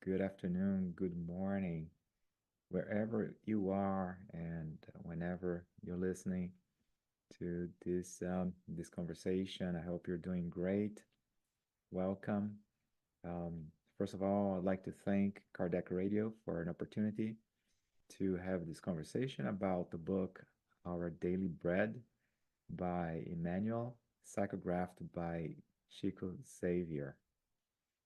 good afternoon, good morning, wherever you are, and whenever you're listening to this conversation. I hope you're doing great. Welcome. Um, First of all, I'd like to thank Kardec Radio for an opportunity to have this conversation about the book Our Daily Bread by Emmanuel, psychographed by Chico Xavier.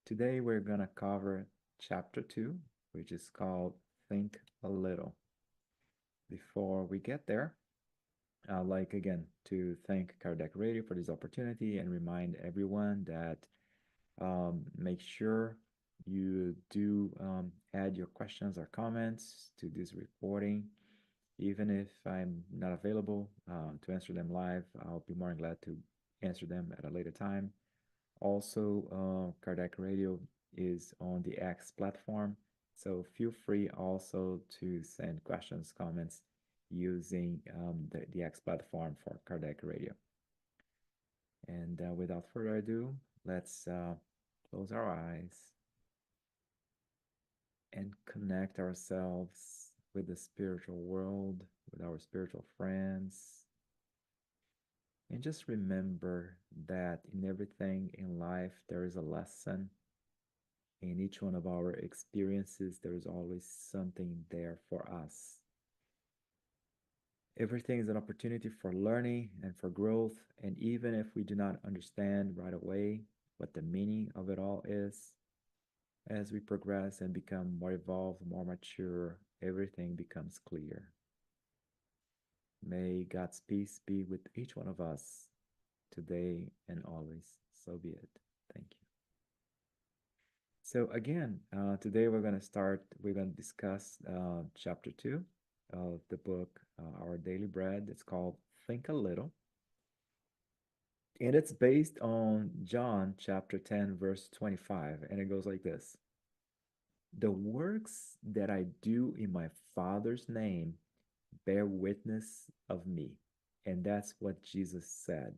Today we're going to cover chapter 2, which is called Think a Little. Before we get there, I'd like again to thank Kardec Radio for this opportunity and remind everyone that make sure you do add your questions or comments to this recording. Even if I'm not available to answer them live, I'll be more than glad to answer them at a later time. Also, Kardec Radio is on the X platform, so feel free also to send questions, comments using the X platform for Kardec Radio. And without further ado, let's close our eyes and connect ourselves with the spiritual world, with our spiritual friends. And just remember that in everything in life, there is a lesson. In each one of our experiences, there is always something there for us. Everything is an opportunity for learning and for growth. And even if we do not understand right away what the meaning of it all is, as we progress and become more evolved, more mature, everything becomes clear. May God's peace be with each one of us today and always. So be it. Thank you. So again, today we're going to discuss chapter 2 of the book, Our Daily Bread. It's called Think a Little. And it's based on John chapter 10, verse 25. And it goes like this: The works that I do in my Father's name bear witness of me. And that's what Jesus said.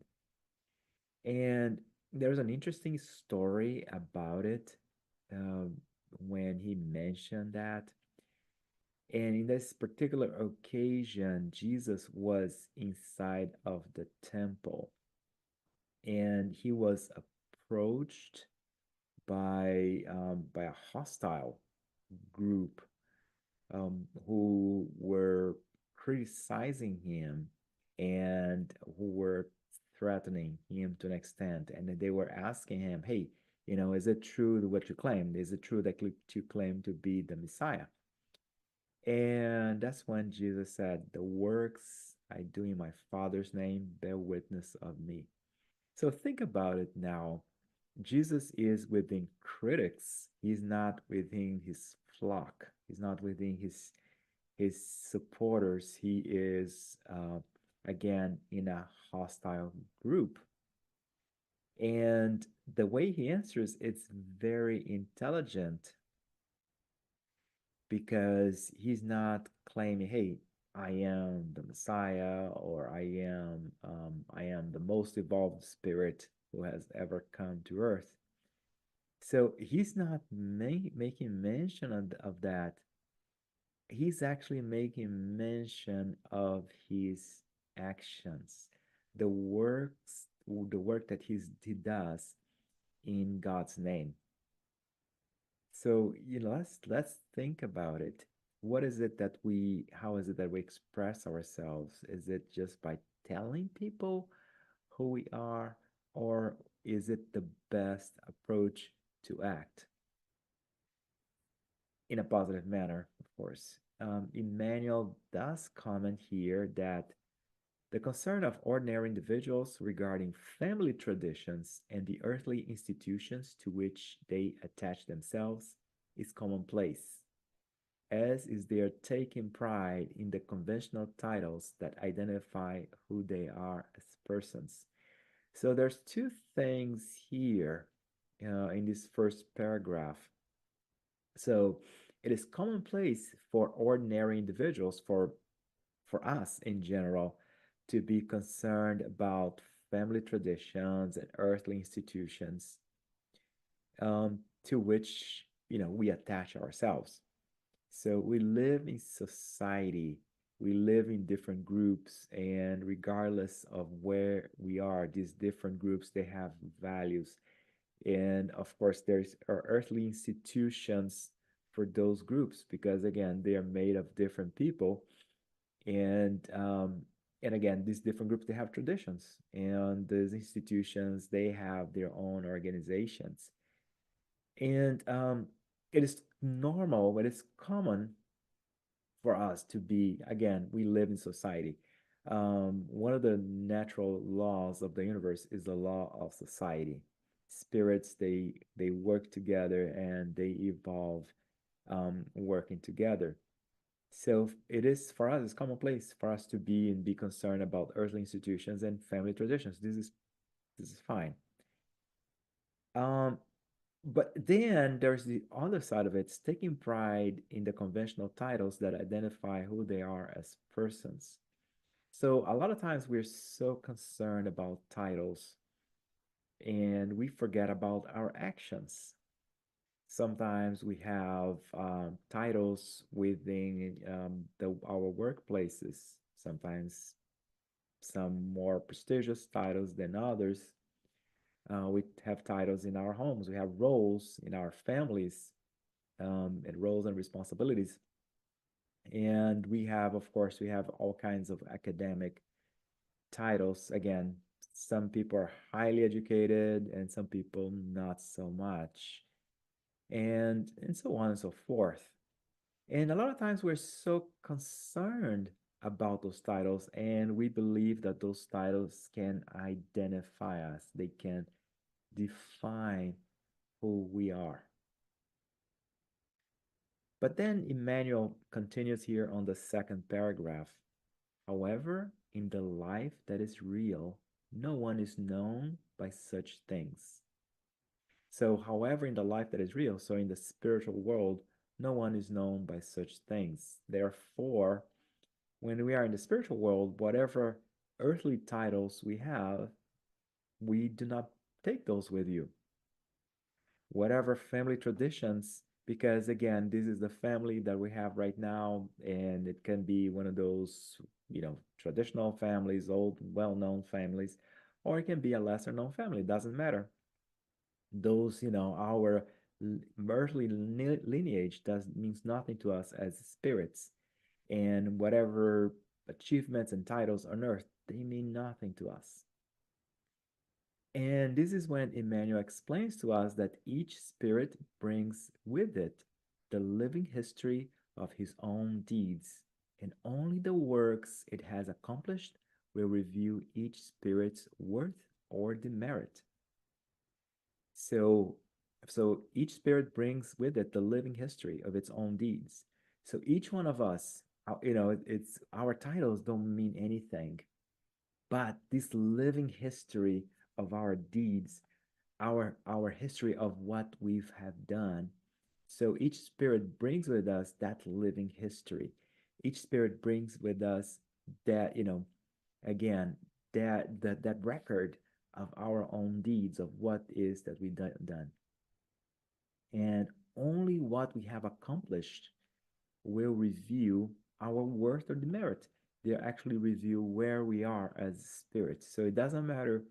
And there's an interesting story about it uh, when he mentioned that. And in this particular occasion, Jesus was inside of the temple and he was approached by a hostile group who were criticizing him and who were threatening him to an extent. And they were asking him, hey, is it true what you claim? Is it true that you claim to be the Messiah? And that's when Jesus said, the works I do in my Father's name bear witness of me. So think about it now. Jesus is within critics. He's not within his flock. He's not within his supporters. He is again in a hostile group. And the way he answers, it's very intelligent because he's not claiming, "Hey, I am the Messiah," or I am the most evolved spirit who has ever come to Earth." So he's not making mention of that. He's actually making mention of his actions, the work that he does in God's name. So, let's think about it. What is it that how is it that we express ourselves? Is it just by telling people who we are, or is it the best approach to act in a positive manner, of course? Emmanuel does comment here that the concern of ordinary individuals regarding family traditions and the earthly institutions to which they attach themselves is commonplace, as is their taking pride in the conventional titles that identify who they are as persons. So there's two things here in this first paragraph. So it is commonplace for ordinary individuals, for us in general, to be concerned about family traditions and earthly institutions to which we attach ourselves. So we live in society, we live in different groups, and regardless of where we are, these different groups, they have values. And of course, there's our earthly institutions for those groups because again, they are made of different people. And again, these different groups, they have traditions, and these institutions, they have their own organizations. And it is normal, but it's common for us to be, again, we live in society. One of the natural laws of the universe is the law of society. Spirits, they work together and they evolve, working together. So it is for us, it's commonplace for us to be and be concerned about earthly institutions and family traditions. This is fine. Um, but then there's the other side of it, it's taking pride in the conventional titles that identify who they are as persons. So a lot of times we're so concerned about titles and we forget about our actions. Sometimes we have titles within our workplaces, sometimes some more prestigious titles than others. We have titles in our homes, we have roles in our families, and roles and responsibilities. And we have, of course, we have all kinds of academic titles. Again, some people are highly educated and some people not so much, and so on and so forth. And a lot of times we're so concerned about those titles and we believe that those titles can identify us, they can define who we are. But then Emmanuel continues here on the second paragraph. However, in the life that is real, no one is known by such things. So, however, in the life that is real, so in the spiritual world, no one is known by such things. Therefore, when we are in the spiritual world, whatever earthly titles we have, we do not take those with you. Whatever family traditions, because again, this is the family that we have right now, and it can be one of those, traditional families, old, well known families, or it can be a lesser known family, it doesn't matter. Those, our earthly lineage does means nothing to us as spirits, and whatever achievements and titles on earth, they mean nothing to us. And this is when Emmanuel explains to us that each spirit brings with it the living history of his own deeds, and only the works it has accomplished will reveal each spirit's worth or demerit. So, so each spirit brings with it the living history of its own deeds. So each one of us, it's our titles don't mean anything, but this living history of our deeds, our history of what we've have done. So each spirit brings with us that living history. Each spirit brings with us that, again, that record of our own deeds, of what is that we done. And only what we have accomplished will reveal our worth or demerit. They actually reveal where we are as spirits. So it doesn't matter,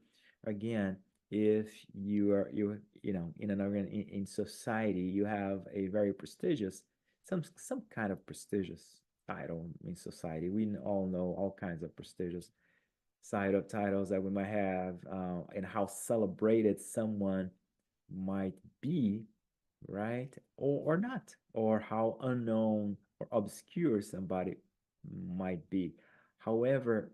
again, if in an in society you have a very prestigious, some kind of prestigious title in society. We all know all kinds of prestigious side of titles that we might have, and how celebrated someone might be, right? Or not, or how unknown or obscure somebody might be. However,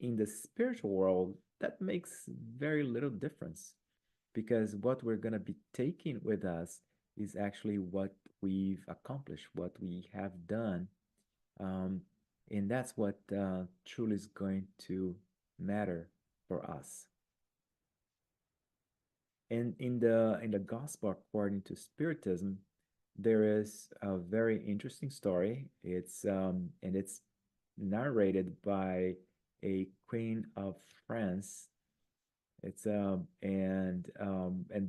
in the spiritual world, that makes very little difference because what we're going to be taking with us is actually what we've accomplished, what we have done. Um, and that's what truly is going to matter for us. And in the gospel according to Spiritism, there is a very interesting story. It's narrated by a queen of France. It's and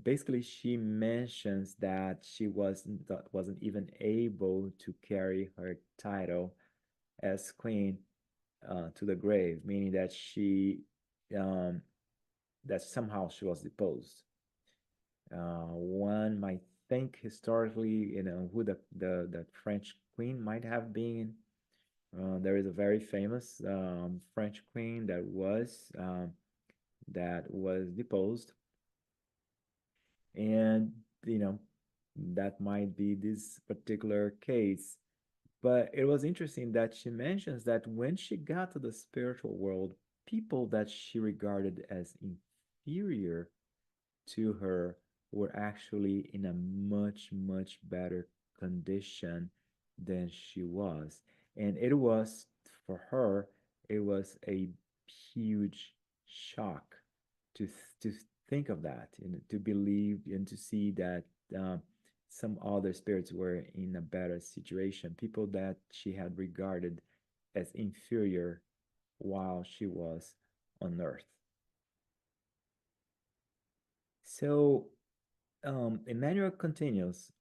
basically she mentions that she wasn't even able to carry her title as queen to the grave, meaning that um, that somehow she was deposed. One might think historically, who the French queen might have been. There is a very famous French queen that was deposed, and you know that might be this particular case. But it was interesting that she mentions that when she got to the spiritual world, people that she regarded as inferior to her were actually in a much, much better condition than she was. And it was, for her, it was a huge shock to, to think of that and to believe and to see that um, some other spirits were in a better situation, people that she had regarded as inferior while she was on earth. So Emmanuel continues,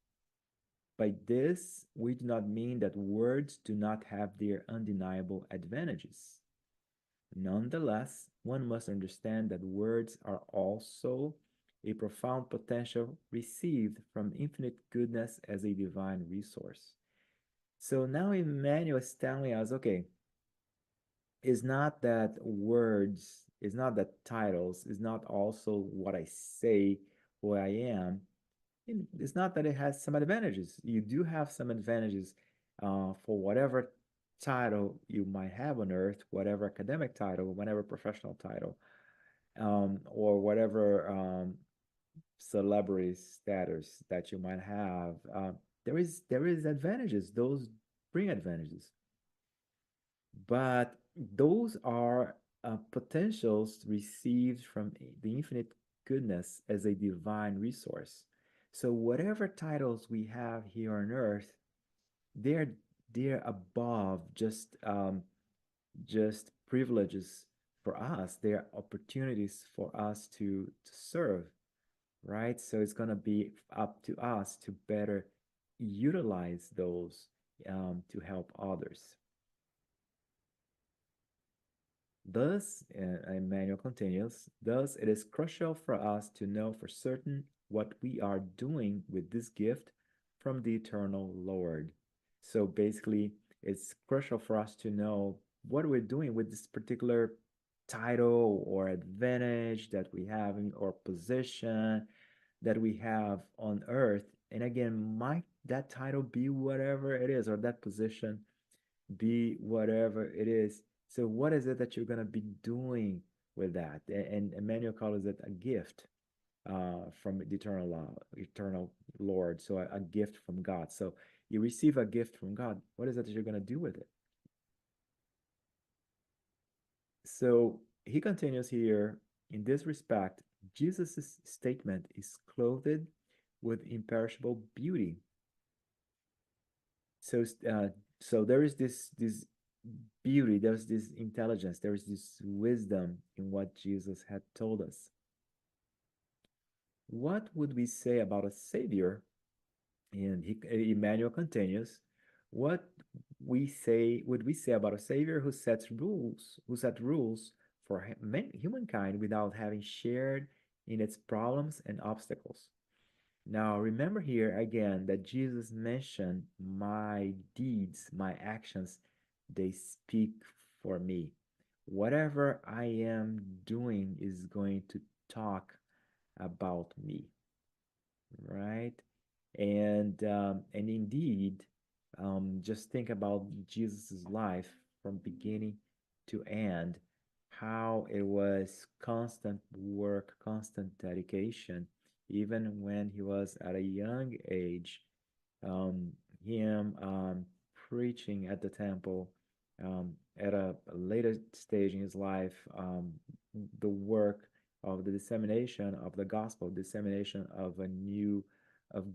by this, we do not mean that words do not have their undeniable advantages. Nonetheless, one must understand that words are also a profound potential received from infinite goodness as a divine resource. So now Emmanuel is telling us, okay, it's not that words, it's not that titles, it's not also what I say, who I am. It's not that it has some advantages. You do have some advantages for whatever title you might have on earth, whatever academic title, whatever professional title, or whatever celebrity status that you might have. There is advantages. Those bring advantages, but those are potentials received from the infinite goodness as a divine resource. So whatever titles we have here on earth, they're they're above just privileges for us. They're opportunities for us to serve, right? So it's gonna be up to us to better utilize those to help others. Thus, Emmanuel continues, thus it is crucial for us to know for certain what we are doing with this gift from the eternal Lord. So basically, it's crucial for us to know what we're doing with this particular title or advantage that we have in or position that we have on earth. And again, might that title be whatever it is, or that position be whatever it is. So what is it that you're going to be doing with that? And Emmanuel calls it a gift from the eternal law, eternal Lord. So a gift from God. So you receive a gift from God. What is it that you're going to do with it? So he continues here, in this respect, Jesus' statement is clothed with imperishable beauty. So so there is this beauty, there's this intelligence, there's this wisdom in what Jesus had told us. What would we say about a savior? And Emmanuel continues, what we say would we say about a savior who set rules for humankind without having shared in its problems and obstacles? Now, remember here again that Jesus mentioned my deeds, my actions, they speak for me. Whatever I am doing is going to talk about me, right? And indeed, just think about Jesus's life from beginning to end, how it was constant work, constant dedication, even when he was at a young age. Um, him preaching at the temple at a later stage in his life, the work of the dissemination of the gospel, dissemination of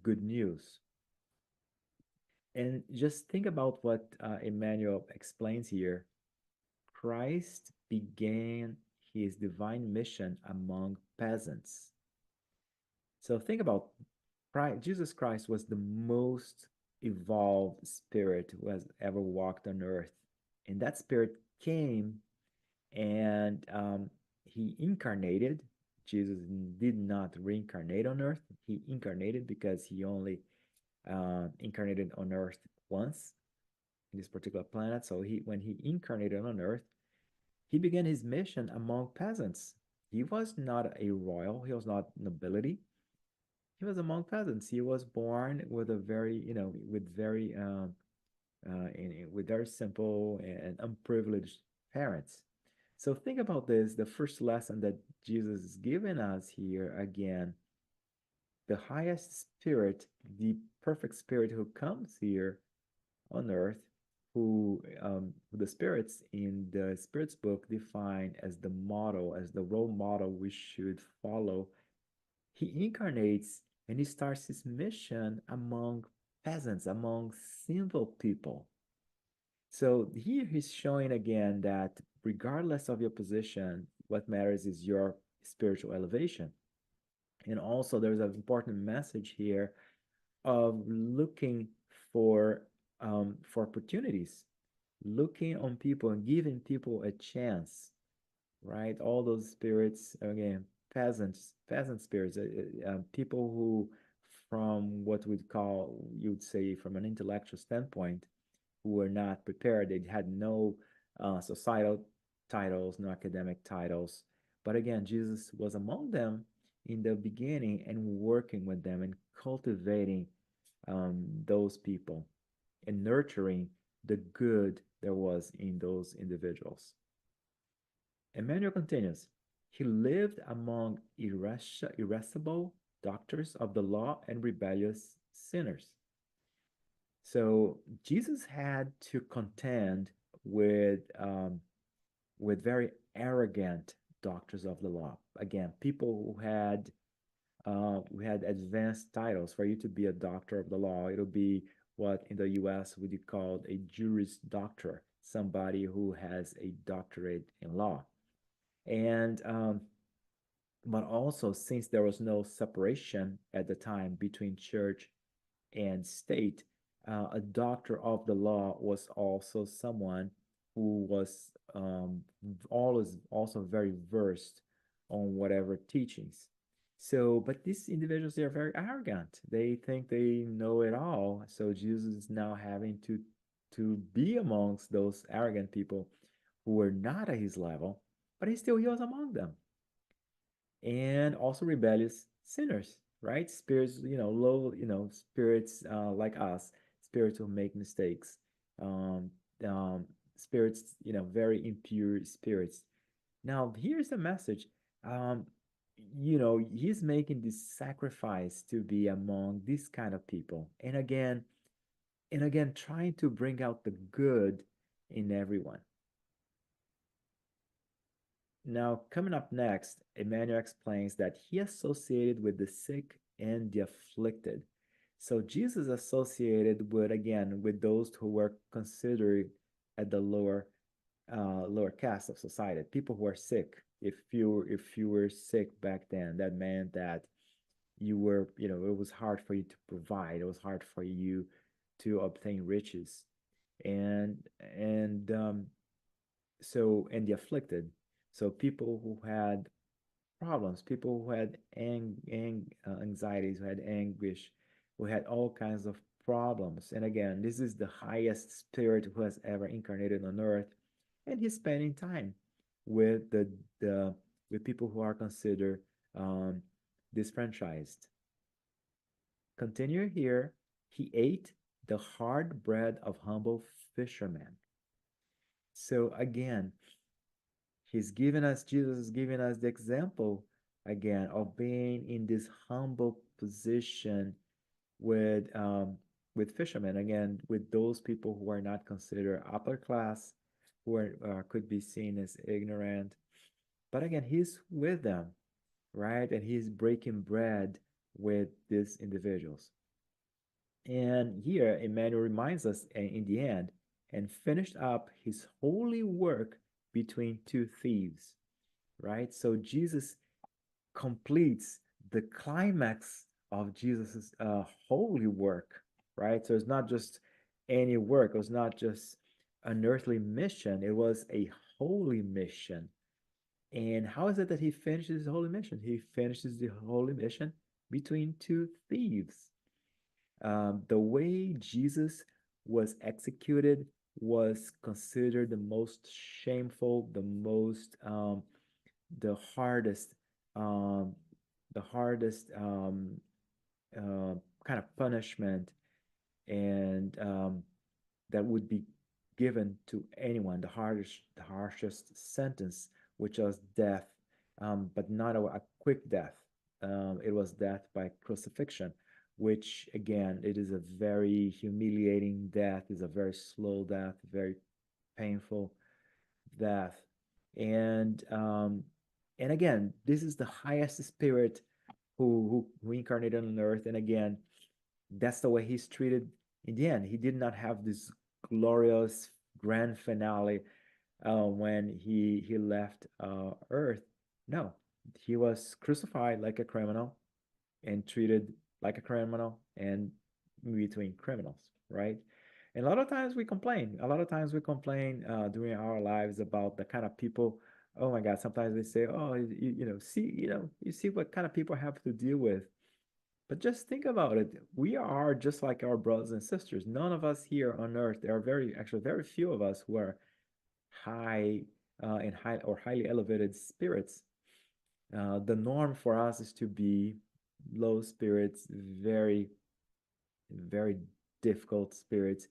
good news. And just think about what Emmanuel explains here. Christ began his divine mission among peasants. So think about Christ, Jesus Christ was the most evolved spirit who has ever walked on earth. And that spirit came and he incarnated. Jesus did not reincarnate on earth. He incarnated because he only incarnated on earth once in this particular planet. So when he incarnated on earth, he began his mission among peasants. He was not a royal, he was not nobility, he was among peasants. He was born with a very, with very, with very simple and unprivileged parents. So think about this. The first lesson that Jesus is giving us here again, the highest spirit, the perfect spirit who comes here on earth, who the spirits in the spirits book define as the model, as the role model we should follow. He incarnates and he starts his mission among peasants, among simple people. So here he's showing again that regardless of your position, what matters is your spiritual elevation. And also, there's an important message here of looking for for opportunities, looking on people and giving people a chance, right? All those spirits again, peasant spirits, people who, from what we'd call, you'd say, from an intellectual standpoint, who were not prepared. They had no societal titles, no academic titles. But again, Jesus was among them in the beginning and working with them and cultivating those people and nurturing the good there was in those individuals. Emmanuel continues, he lived among irascible doctors of the law and rebellious sinners. So Jesus had to contend with very arrogant doctors of the law. Again, people who had advanced titles. For you to be a doctor of the law, it'll be what in the U.S. would be called a Juris Doctor, somebody who has a doctorate in law. And but also, since there was no separation at the time between church and state, a doctor of the law was also someone who was always also very versed on whatever teachings. So, but these individuals, they are very arrogant. They think they know it all. So Jesus is now having to be amongst those arrogant people who were not at his level, but he was among them, and also rebellious sinners, right? Spirits, low, spirits like us, spirits who make mistakes, um, um, spirits, very impure spirits. Now, here's the message. Um, he's making this sacrifice to be among this kind of people, and again, trying to bring out the good in everyone. Now, coming up next, Emmanuel explains that he associated with the sick and the afflicted. So Jesus associated with, again, with those who were considered at the lower caste of society, people who are sick. If you were sick back then, that meant that you were, it was hard for you to provide. It was hard for you to obtain riches, and and and the afflicted, so people who had problems, people who had anxieties, who had anguish, who had all kinds of problems. And again, this is the highest spirit who has ever incarnated on earth, and he's spending time with the with people who are considered um, disfranchised. Continue here. He ate the hard bread of humble fishermen. So again, Jesus is giving us the example again of being in this humble position with fishermen, again, with those people who are not considered upper class, who are, could be seen as ignorant. But again, he's with them, right? And he's breaking bread with these individuals. And here, Emmanuel reminds us in the end, and finished up his holy work between two thieves, right? So Jesus completes the climax of Jesus's holy work, right? So it's not just any work, it was not just an earthly mission, it was a holy mission. And how is it that he finishes his holy mission? He finishes the holy mission between two thieves. The way Jesus was executed was considered the most shameful, the hardest, um, the hardest uh, kind of punishment, and that would be given to anyone, the harshest sentence, which was death, but not a quick death. It was death by crucifixion, which again, it is a very humiliating death, is a very slow death, very painful death, and um, and again, this is the highest spirit who incarnated on earth, and again, that's the way he's treated in the end. He did not have this glorious grand finale when he left Earth. No, he was crucified like a criminal and treated like a criminal and between criminals, right? And a lot of times we complain. A lot of times we complain during our lives about the kind of people. Oh my God! Sometimes they say, "Oh, you see what kind of people I have to deal with." But just think about it. We are just like our brothers and sisters. None of us here on earth, there are actually very few of us who are high and high or highly elevated spirits. The norm for us is to be low spirits, very difficult spirits,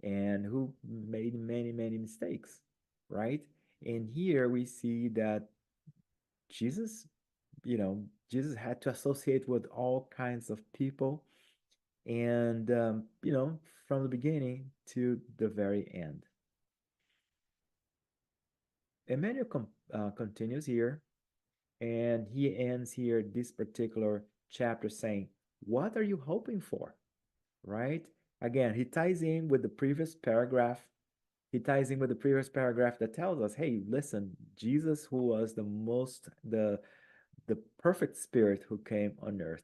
and who made many mistakes, right? And here we see that Jesus, Jesus had to associate with all kinds of people, and from the beginning to the very end. Emmanuel continues here, and he ends here this particular chapter saying, "What are you hoping for?" Right? Again, he ties in with the previous paragraph. He ties in with the previous paragraph that tells us, "Hey, listen, Jesus, who was the perfect spirit who came on earth,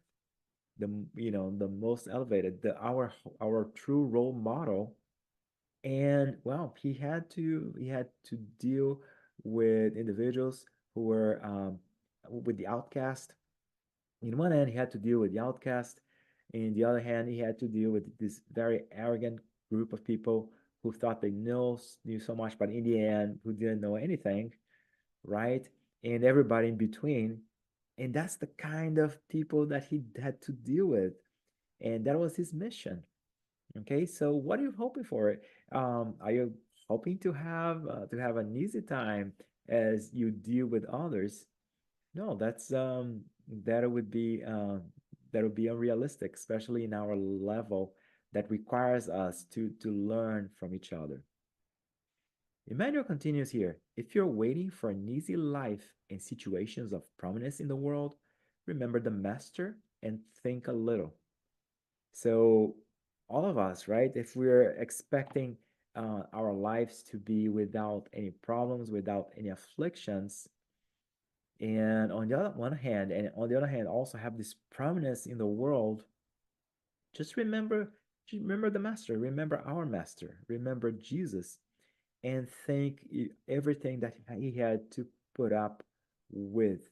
the most elevated, our true role model, and well, he had to deal with individuals who were with the outcast. In one hand, he had to deal with the outcast. In the other hand, he had to deal with this very arrogant group of people who thought they knew so much, but in the end, who didn't know anything, right? And everybody in between. And that's the kind of people that he had to deal with. And that was his mission. Okay, so what are you hoping for? Are you hoping to have an easy time as you deal with others? No, that would be unrealistic, especially in our level that requires us to learn from each other. Emmanuel continues here. If you're waiting for an easy life in situations of prominence in the world, remember the master and think a little. So, all of us, right? If we're expecting our lives to be without any problems, without any afflictions, and on the other hand, also have this prominence in the world, just remember the master, remember our master, remember Jesus, and think everything that he had to put up with,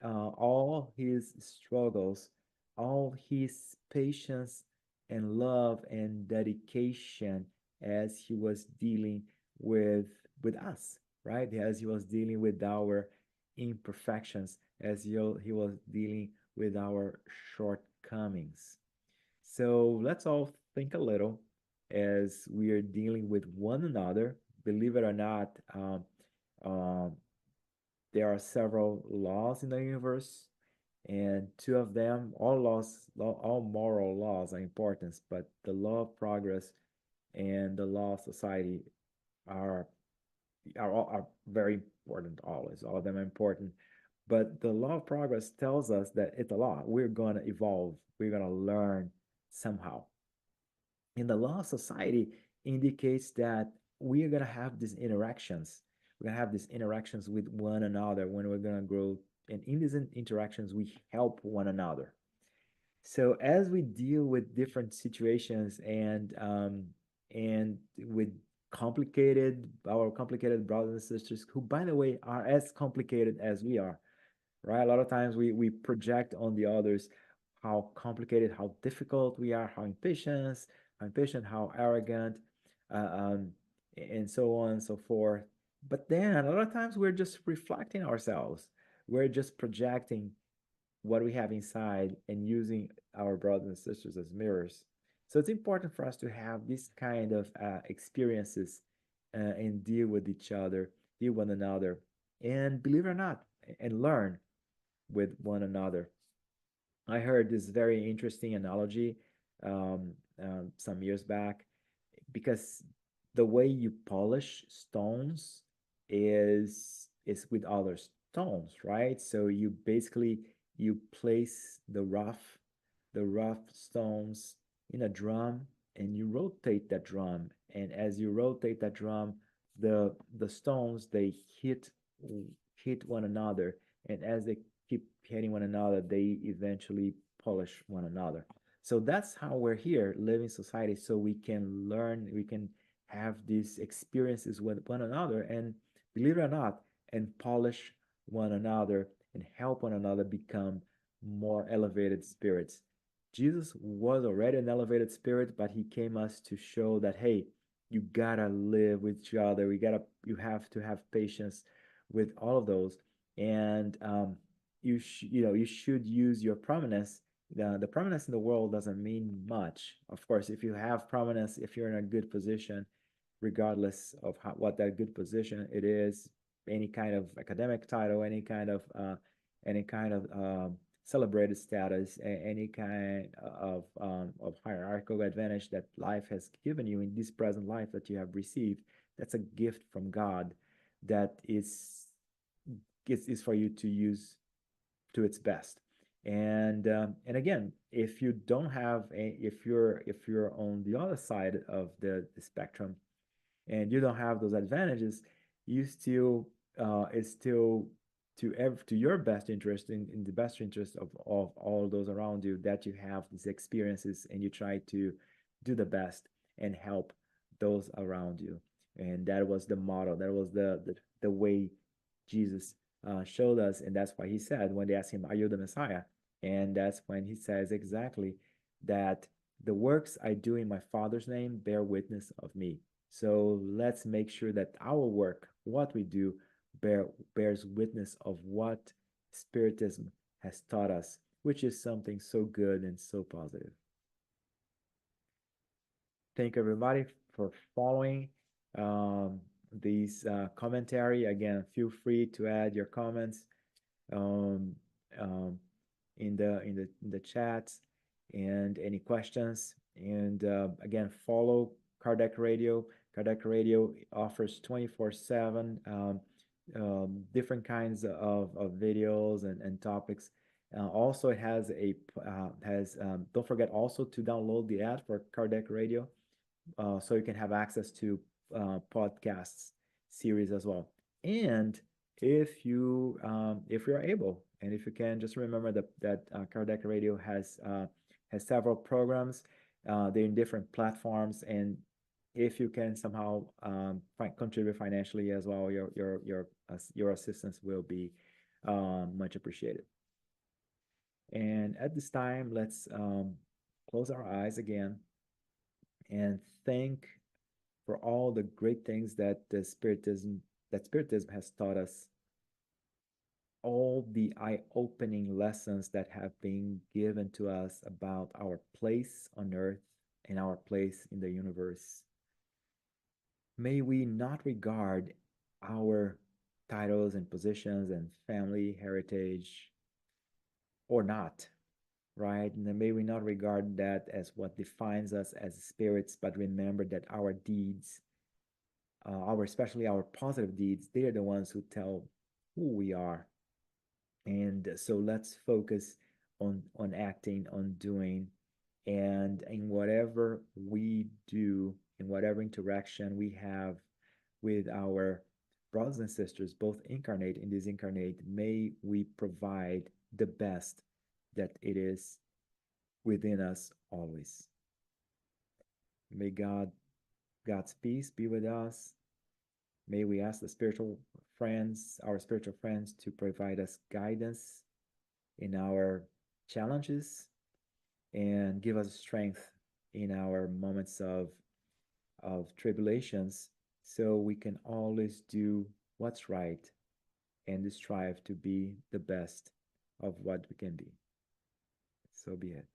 all his struggles, all his patience and love and dedication as he was dealing with with us, right? As he was dealing with our imperfections, as he was dealing with our shortcomings. So let's all think a little as we are dealing with one another. Believe it or not, um, there are several laws in the universe, and two of them, all moral laws are important, but the law of progress and the law of society are are very important always. All of them are important. But the law of progress tells us that it's a law. We're going to evolve. We're going to learn somehow. And the law of society indicates that we are going to have these interactions. we're gonna have these interactions with one another when we're gonna grow. And in these interactions, we help one another. So as we deal with different situations and with our complicated brothers and sisters, who by the way are as complicated as we are, right? A lot of times we project on the others how complicated, how difficult we are, how impatient, how arrogant, uh, um, and so on and so forth. But then a lot of times we're just reflecting ourselves. We're just projecting what we have inside and using our brothers and sisters as mirrors. So it's important for us to have this kind of experiences and deal with each other, deal with one another, and believe it or not, and learn with one another. I heard this very interesting analogy some years back because the way you polish stones is with other stones, right? So you basically you place the rough stones in a drum and you rotate that drum, and as you rotate that drum, the stones they hit one another, and as they keep hitting one another, they eventually polish one another. So that's how we're here, living society, so we can learn, we can have these experiences with one another, and believe it or not, and polish one another and help one another become more elevated spirits. Jesus was already an elevated spirit, but he came us to show that hey, you gotta live with each other. You have to have patience with all of those, and you should use your prominence. The prominence in the world doesn't mean much. Of course, if you have prominence, if you're in a good position, regardless of what that good position it is, any kind of academic title, any kind of celebrated status, any kind of hierarchical advantage that life has given you in this present life that you have received, that's a gift from God that is for you to use to its best. And again, if you don't have if you're on the other side of the spectrum and you don't have those advantages, you still it's still to your best interest, in the best interest of all those around you, that you have these experiences and you try to do the best and help those around you. And that was the model, that was the way Jesus showed us. And that's why he said, when they asked him, are you the Messiah? And that's when he says exactly that the works I do in my Father's name bear witness of me. So let's make sure that our work, what we do, bears witness of what Spiritism has taught us, which is something so good and so positive. Thank everybody for following these commentary. Again, feel free to add your comments um, um, in the chats and any questions. And again, follow Kardec Radio. Kardec Radio offers 24/7 different kinds of videos and topics. Also, it has don't forget also to download the app for Kardec Radio, so you can have access to podcasts series as well. And if you're able and if you can, just remember that Kardec Radio has several programs. They're in different platforms, and if you can somehow contribute financially as well, your assistance will be much appreciated. And at this time, let's close our eyes again and thank for all the great things that Spiritism has taught us, all the eye-opening lessons that have been given to us about our place on earth and our place in the universe. May we not regard our titles and positions and family heritage or not, right? And may we not regard that as what defines us as spirits, but remember that our deeds, especially our positive deeds, they are the ones who tell who we are. And so let's focus on acting, on doing, and in whatever we do, in whatever interaction we have with our brothers and sisters, both incarnate and disincarnate, may we provide the best that it is within us always. May God's peace be with us. May we ask our spiritual friends, to provide us guidance in our challenges and give us strength in our moments of tribulations, so we can always do what's right and strive to be the best of what we can be. So be it.